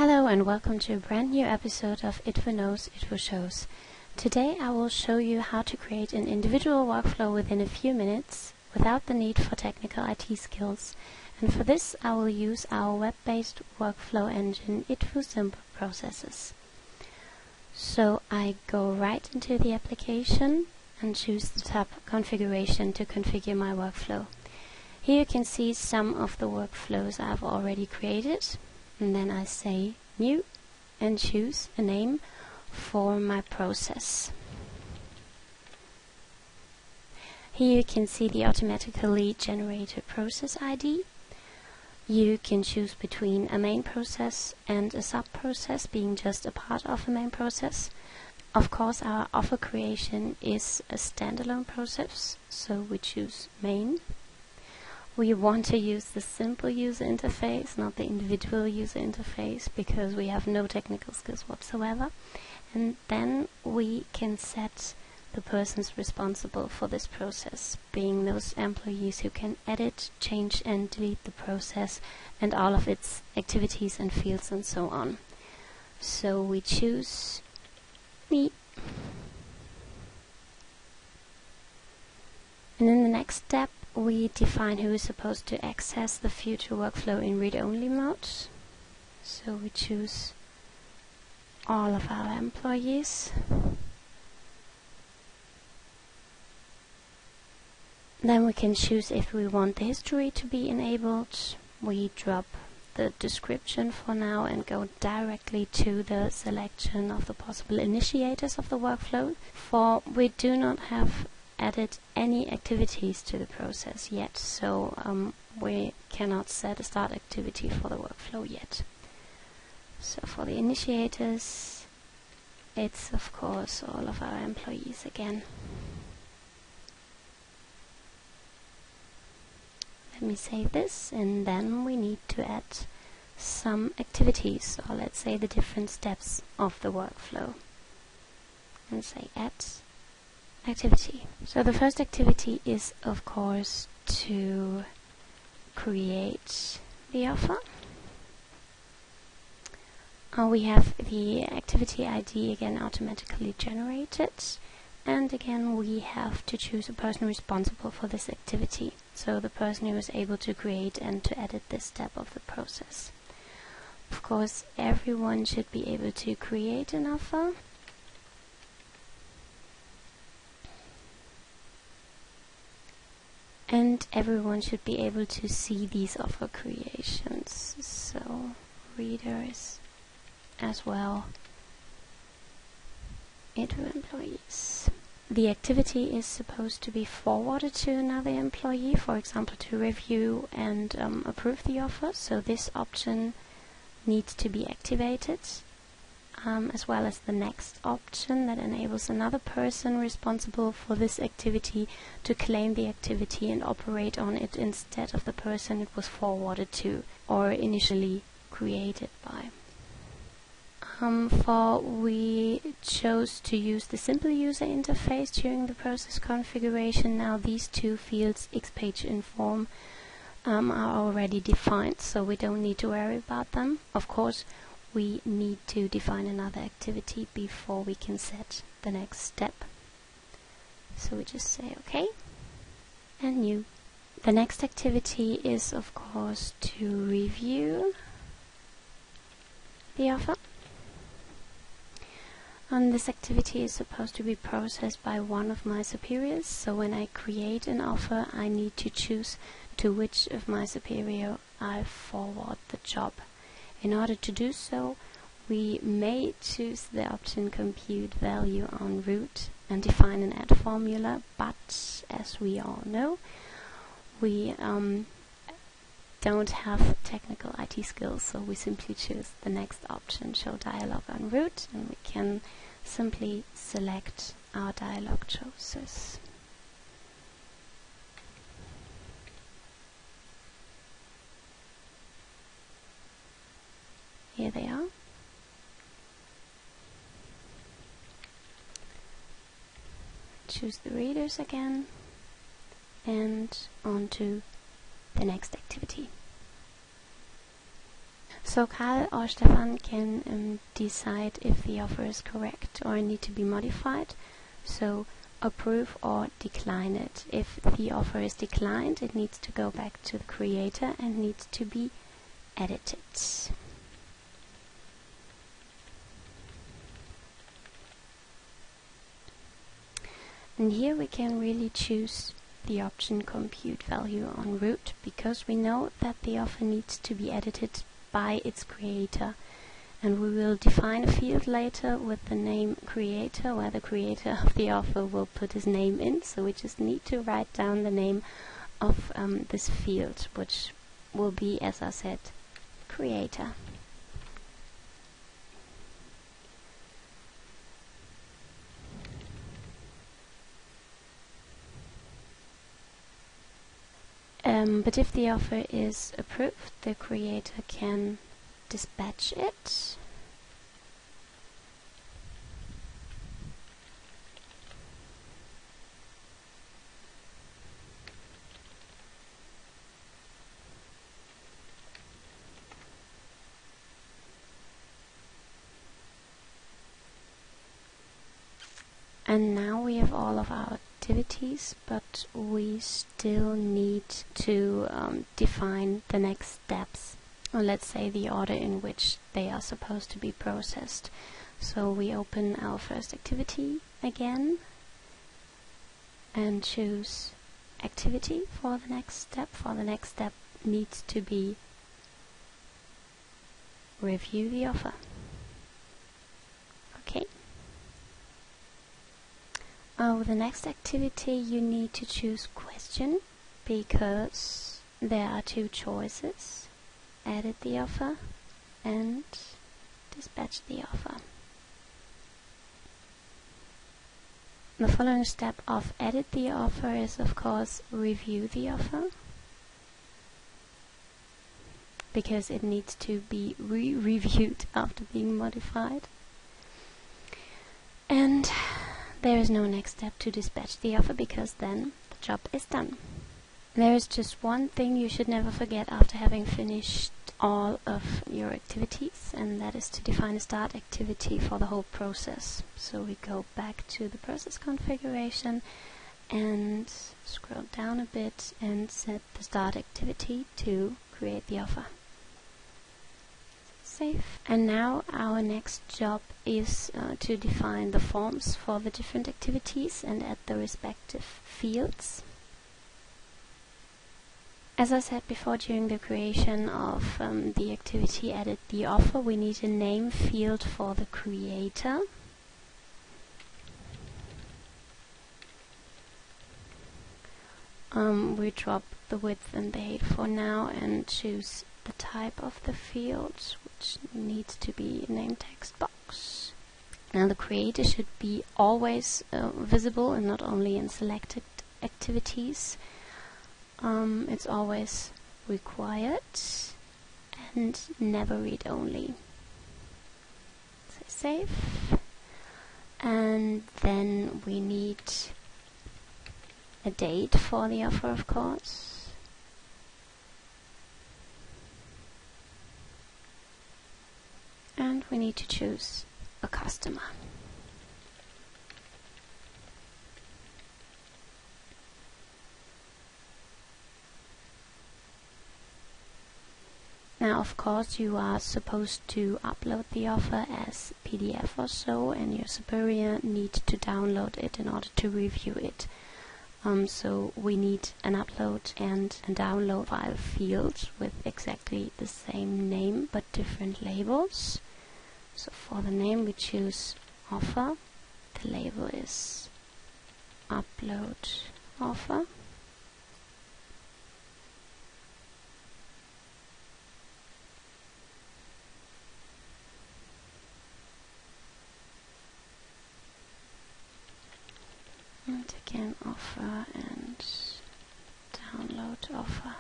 Hello and welcome to a brand new episode of ITWU Knows, ITWU Shows. Today I will show you how to create an individual workflow within a few minutes without the need for technical IT skills. And for this I will use our web-based workflow engine ITWU Simple Processes. So I go right into the application and choose the tab Configuration to configure my workflow. Here you can see some of the workflows I've already created. And then I say New and choose a name for my process. Here you can see the automatically generated process ID. You can choose between a main process and a sub-process being just a part of a main process. Of course, our offer creation is a standalone process, so we choose main. We want to use the simple user interface, not the individual user interface, because we have no technical skills whatsoever. And then we can set the persons responsible for this process, being those employees who can edit, change and delete the process and all of its activities and fields and so on. So we choose me. And in the next step, we define who is supposed to access the future workflow in read-only mode. So we choose all of our employees. Then we can choose if we want the history to be enabled. We drop the description for now and go directly to the selection of the possible initiators of the workflow. For we do not have added any activities to the process yet, so we cannot set a start activity for the workflow yet. So for the initiators, it's of course all of our employees again. Let me save this, and then we need to add some activities, or let's say the different steps of the workflow, and say add activity. So the first activity is of course to create the offer. We have the activity ID again automatically generated, and again we have to choose a person responsible for this activity, so the person who is able to create and to edit this step of the process. Of course, everyone should be able to create an offer. And everyone should be able to see these offer creations, so readers as well, ITWU employees. The activity is supposed to be forwarded to another employee, for example to review and approve the offer, so this option needs to be activated. As well as the next option that enables another person responsible for this activity to claim the activity and operate on it instead of the person it was forwarded to or initially created by. We chose to use the simple user interface during the process configuration. Now these two fields, Xpage and Form, are already defined, so we don't need to worry about them. Of course, we need to define another activity before we can set the next step. So we just say OK and new. The next activity is of course to review the offer. And this activity is supposed to be processed by one of my superiors, so when I create an offer I need to choose to which of my superior I forward the job. In order to do so, we may choose the option compute value en route and define an add formula, but as we all know, we don't have technical IT skills, so we simply choose the next option, show dialog en route, and we can simply select our dialog choices. Here they are. Choose the readers again and on to the next activity. So Karl or Stefan can decide if the offer is correct or need to be modified. So approve or decline it. If the offer is declined, it needs to go back to the creator and needs to be edited. And here we can really choose the option compute value en route, because we know that the offer needs to be edited by its creator. And we will define a field later with the name creator, where the creator of the offer will put his name in. So we just need to write down the name of this field, which will be, as I said, creator. But if the offer is approved, the creator can dispatch it. And now we have all of our activities, but we still need to define the next steps, or let's say the order in which they are supposed to be processed. So we open our first activity again and choose activity for the next step. For the next step needs to be review the offer. Okay. With the next activity you need to choose question, because there are two choices: edit the offer and dispatch the offer. The following step of edit the offer is, of course, review the offer, because it needs to be reviewed after being modified. And there is no next step to dispatch the offer, because then the job is done. There is just one thing you should never forget after having finished all of your activities, and that is to define a start activity for the whole process. So we go back to the process configuration and scroll down a bit and set the start activity to create the offer. Save. And now our next job is to define the forms for the different activities and add the respective fields. As I said before, during the creation of the activity edit the offer, we need a name field for the creator. We drop the width and the height for now and choose the type of the field, which needs to be a name text box. Now the creator should be always visible and not only in selected activities. It's always required and never read only. So save. And then we need a date for the offer, of course. And we need to choose a customer. Now, of course, you are supposed to upload the offer as PDF or so, and your superior needs to download it in order to review it. So we need an upload and a download file field with exactly the same name but different labels. So for the name we choose offer, the label is upload offer. And again offer and download offer.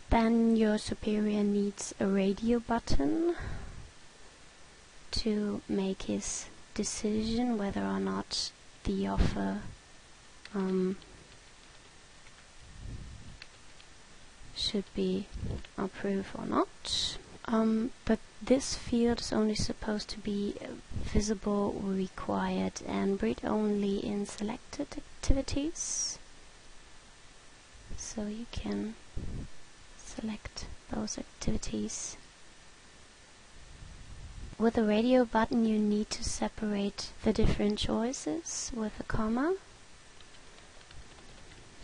Then your superior needs a radio button to make his decision whether or not the offer should be approved or not. But this field is only supposed to be visible, required, and read-only in selected activities. So you can select those activities. With the radio button, you need to separate the different choices with a comma.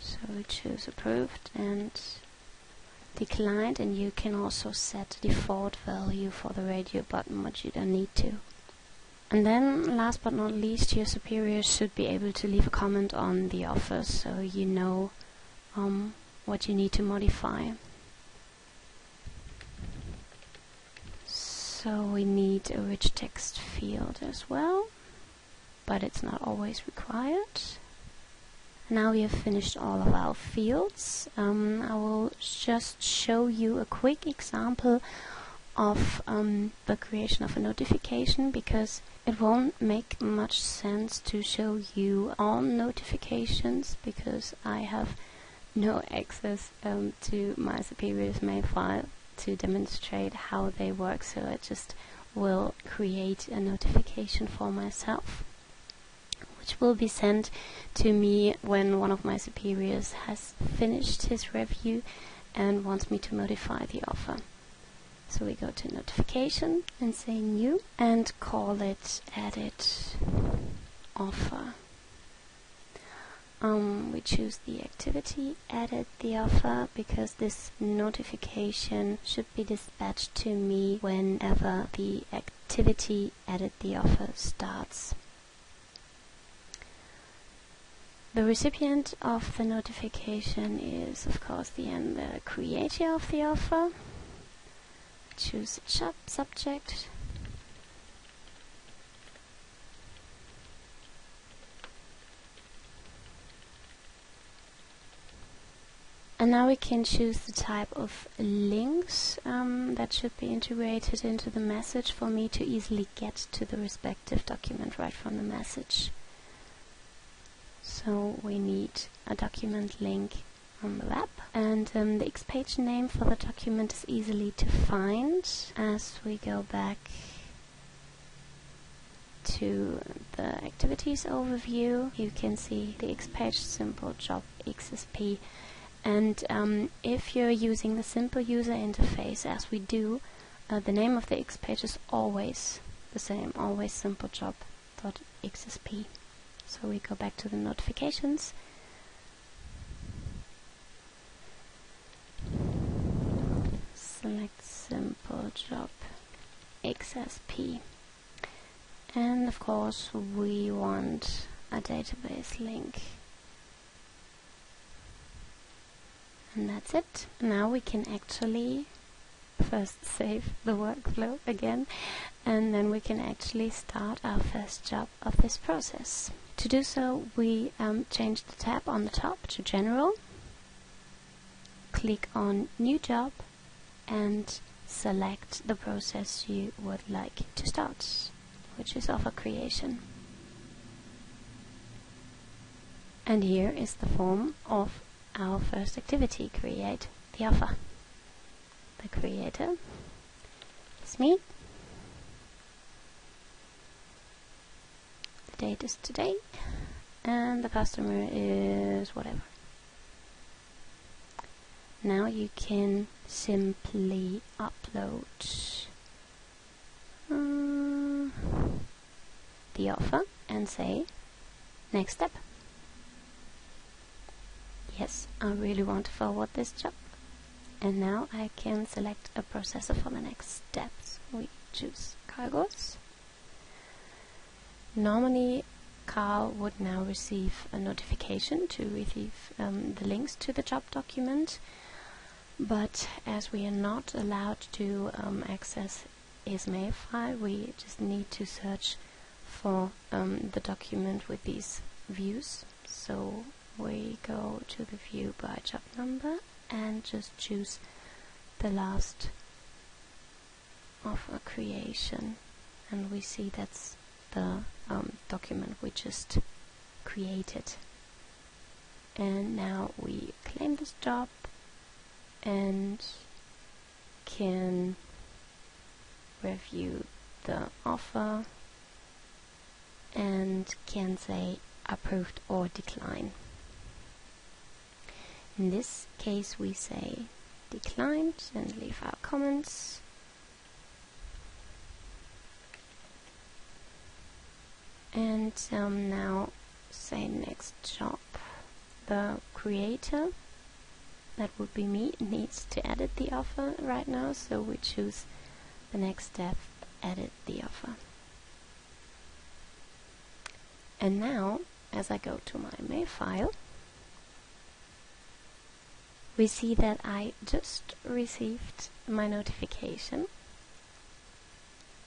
So we choose approved and declined, and you can also set default value for the radio button, but you don't need to. And then, last but not least, your superior should be able to leave a comment on the offer, so you know what you need to modify. So we need a rich text field as well, but it's not always required. Now we have finished all of our fields. I will just show you a quick example of the creation of a notification, because it won't make much sense to show you all notifications, because I have no access to my superior's mail file to demonstrate how they work, so I just will create a notification for myself, which will be sent to me when one of my superiors has finished his review and wants me to modify the offer. So we go to notification and say new and call it edit offer. We choose the activity edit the offer, because this notification should be dispatched to me whenever the activity edit the offer starts. The recipient of the notification is, of course, the creator of the offer. Choose a subject. And now we can choose the type of links that should be integrated into the message for me to easily get to the respective document right from the message. So we need a document link on the web, and the X page name for the document is easily to find. As we go back to the activities overview, you can see the X page simple job XSP. And if you're using the simple user interface, as we do, the name of the X page is always the same, always simplejob.xsp. So we go back to the notifications. Select simple job XSP. And of course we want a database link. And that's it. Now we can actually first save the workflow again, and then we can actually start our first job of this process. To do so, we change the tab on the top to General, click on New Job, and select the process you would like to start, which is offer creation. And here is the form of our first activity, create the offer. The creator is me. The date is today, and the customer is whatever. Now you can simply upload the offer and say next step. Yes, I really want to forward this job. And now I can select a processor for the next steps. We choose cargos. Normally, Carl would now receive a notification to receive the links to the job document. But as we are not allowed to access his mail file, we just need to search for the document with these views. So we go to the view by job number and just choose the last offer creation, and we see that's the document we just created. And now we claim this job and can review the offer and can say approved or decline. In this case we say declined and leave our comments. And now say next job. The creator, that would be me, needs to edit the offer right now, so we choose the next step, edit the offer. And now, as I go to my mail file, we see that I just received my notification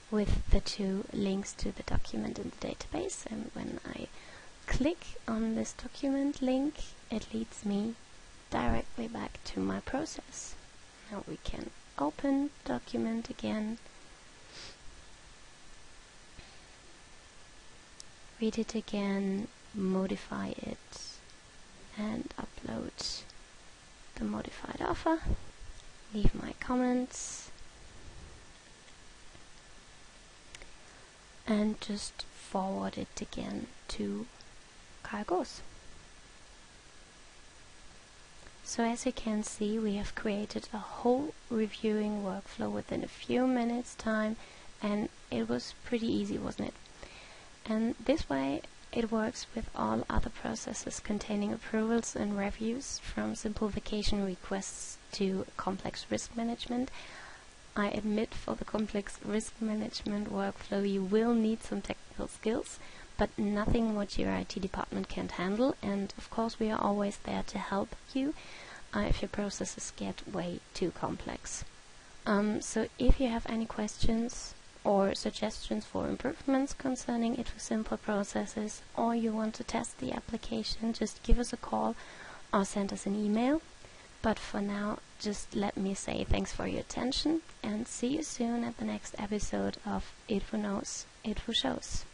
with the 2 links to the document in the database, and when I click on this document link, it leads me directly back to my process. Now we can open document again, read it again, modify it, and upload the modified offer, leave my comments, and just forward it again to Cargos. So as you can see, we have created a whole reviewing workflow within a few minutes time, and it was pretty easy, wasn't it? And this way it works with all other processes containing approvals and reviews, from simple vacation requests to complex risk management. I admit, for the complex risk management workflow you will need some technical skills, but nothing what your IT department can't handle, and of course we are always there to help you if your processes get way too complex. So if you have any questions or suggestions for improvements concerning ITWU Simple Processes, or you want to test the application, just give us a call or send us an email. But for now, just let me say thanks for your attention, and see you soon at the next episode of ITWU Knows, ITWU Shows.